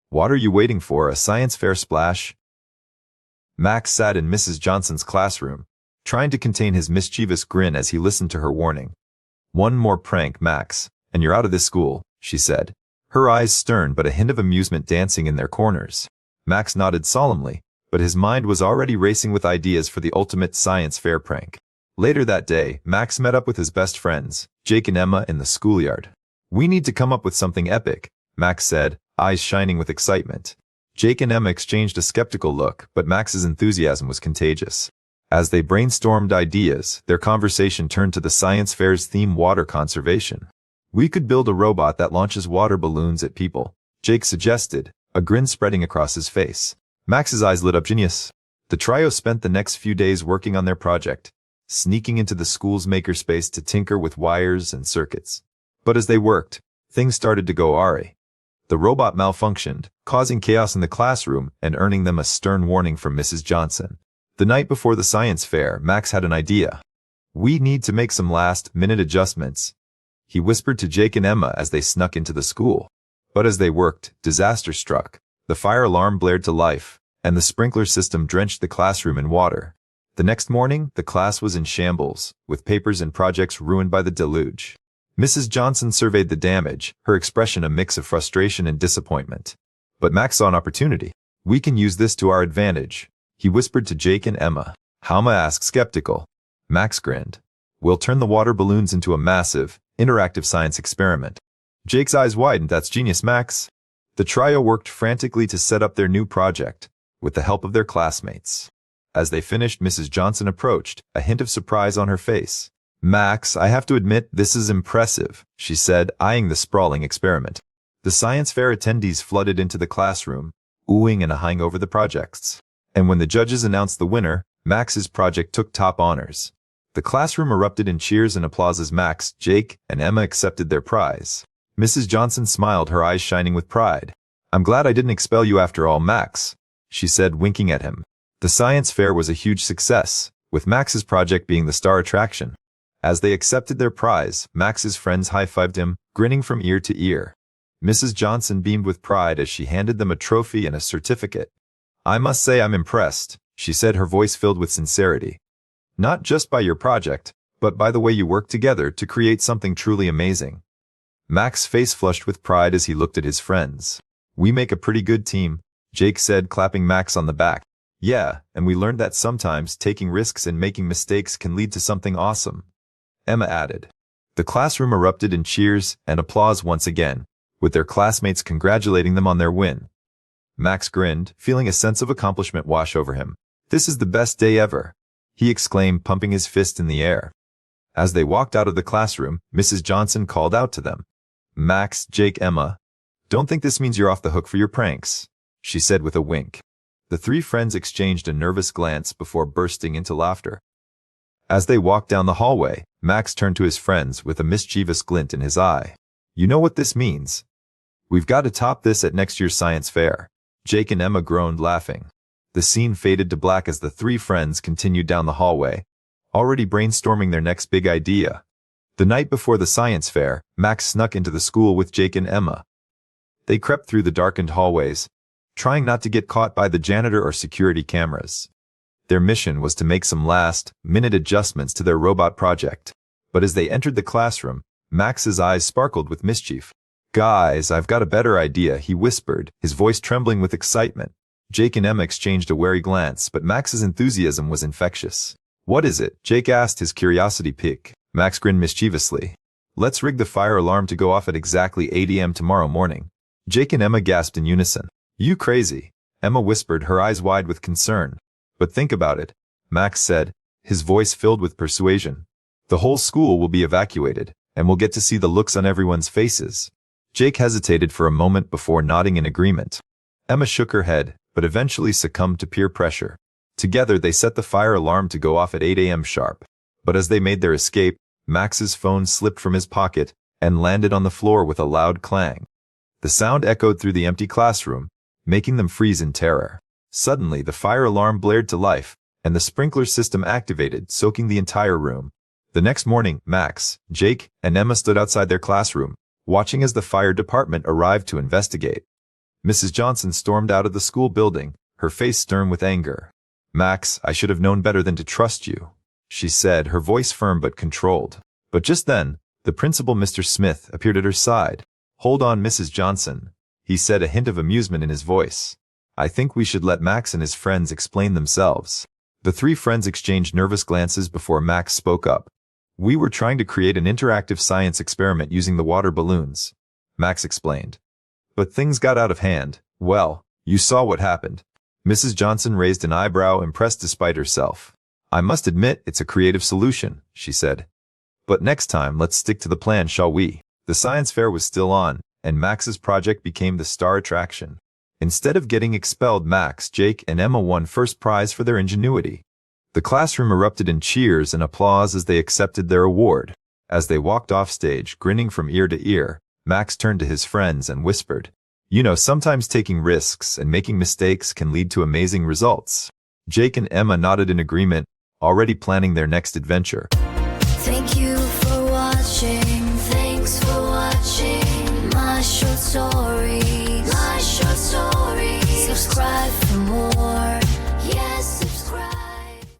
What are you waiting for, a science fair splash? Max sat in Mrs. Johnson's classroom, trying to contain his mischievous grin as he listened to her warning. One more prank, Max, and you're out of this school, she said, her eyes stern but a hint of amusement dancing in their corners. Max nodded solemnly, but his mind was already racing with ideas for the ultimate science fair prank. Later that day, Max met up with his best friends, Jake and Emma, in the schoolyard. We need to come up with something epic, Max said, eyes shining with excitement. Jake and Emma exchanged a skeptical look, but Max's enthusiasm was contagious. As they brainstormed ideas, their conversation turned to the science fair's theme: water conservation. We could build a robot that launches water balloons at people, Jake suggested, a grin spreading across his face. Max's eyes lit up. Genius. The trio spent the next few days working on their project, sneaking into the school's makerspace to tinker with wires and circuits. But as they worked, things started to go awry. The robot malfunctioned, causing chaos in the classroom and earning them a stern warning from Mrs. Johnson. The night before the science fair, Max had an idea. We need to make some last-minute adjustments, he whispered to Jake and Emma as they snuck into the school. But as they worked, disaster struck. The fire alarm blared to life, and the sprinkler system drenched the classroom in water. The next morning, the class was in shambles, with papers and projects ruined by the deluge. Mrs. Johnson surveyed the damage, her expression a mix of frustration and disappointment. But Max saw an opportunity. We can use this to our advantage, he whispered to Jake and Emma. Emma asked, skeptical. Max grinned. We'll turn the water balloons into a massive, interactive science experiment. Jake's eyes widened. That's genius, Max. The trio worked frantically to set up their new project, with the help of their classmates. As they finished, Mrs. Johnson approached, a hint of surprise on her face. Max, I have to admit, this is impressive, she said, eyeing the sprawling experiment. The science fair attendees flooded into the classroom, oohing and ahhing over the projects. And when the judges announced the winner, Max's project took top honors. The classroom erupted in cheers and applause as Max, Jake, and Emma accepted their prize. Mrs. Johnson smiled, her eyes shining with pride. I'm glad I didn't expel you after all, Max, she said, winking at him. The science fair was a huge success, with Max's project being the star attraction. As they accepted their prize, Max's friends high-fived him, grinning from ear to ear. Mrs. Johnson beamed with pride as she handed them a trophy and a certificate. I must say I'm impressed, she said, her voice filled with sincerity. Not just by your project, but by the way you worked together to create something truly amazing. Max's face flushed with pride as he looked at his friends. We make a pretty good team, Jake said, clapping Max on the back. Yeah, and we learned that sometimes taking risks and making mistakes can lead to something awesome, Emma added. The classroom erupted in cheers and applause once again, with their classmates congratulating them on their win. Max grinned, feeling a sense of accomplishment wash over him. This is the best day ever, he exclaimed, pumping his fist in the air. As they walked out of the classroom, Mrs. Johnson called out to them. Max, Jake, Emma, don't think this means you're off the hook for your pranks, she said with a wink. The three friends exchanged a nervous glance before bursting into laughter. As they walked down the hallway, Max turned to his friends with a mischievous glint in his eye. You know what this means? We've got to top this at next year's science fair. Jake and Emma groaned, laughing. The scene faded to black as the three friends continued down the hallway, already brainstorming their next big idea. The night before the science fair, Max snuck into the school with Jake and Emma. They crept through the darkened hallways, trying not to get caught by the janitor or security cameras. Their mission was to make some last-minute adjustments to their robot project. But as they entered the classroom, Max's eyes sparkled with mischief. Guys, I've got a better idea, he whispered, his voice trembling with excitement. Jake and Emma exchanged a wary glance, but Max's enthusiasm was infectious. What is it? Jake asked, his curiosity piqued. Max grinned mischievously. Let's rig the fire alarm to go off at exactly 8 a.m. tomorrow morning. Jake and Emma gasped in unison. You crazy? Emma whispered, her eyes wide with concern. But think about it, Max said, his voice filled with persuasion. The whole school will be evacuated, and we'll get to see the looks on everyone's faces. Jake hesitated for a moment before nodding in agreement. Emma shook her head, but eventually succumbed to peer pressure. Together they set the fire alarm to go off at 8 a.m. sharp. But as they made their escape, Max's phone slipped from his pocket and landed on the floor with a loud clang. The sound echoed through the empty classroom, making them freeze in terror. Suddenly, the fire alarm blared to life, and the sprinkler system activated, soaking the entire room. The next morning, Max, Jake, and Emma stood outside their classroom, watching as the fire department arrived to investigate. Mrs. Johnson stormed out of the school building, her face stern with anger. "Max, I should have known better than to trust you," she said, her voice firm but controlled. But just then, the principal, Mr. Smith, appeared at her side. "Hold on, Mrs. Johnson," he said, a hint of amusement in his voice. "I think we should let Max and his friends explain themselves." The three friends exchanged nervous glances before Max spoke up. "We were trying to create an interactive science experiment using the water balloons," Max explained. "But things got out of hand. Well, you saw what happened." Mrs. Johnson raised an eyebrow, impressed despite herself. "I must admit it's a creative solution," she said. "But next time, let's stick to the plan, shall we?" The science fair was still on, and Max's project became the star attraction. Instead of getting expelled, Max, Jake, and Emma won first prize for their ingenuity. The classroom erupted in cheers and applause as they accepted their award. As they walked off stage, grinning from ear to ear, Max turned to his friends and whispered, "You know, sometimes taking risks and making mistakes can lead to amazing results." Jake and Emma nodded in agreement, already planning their next adventure. Thank you.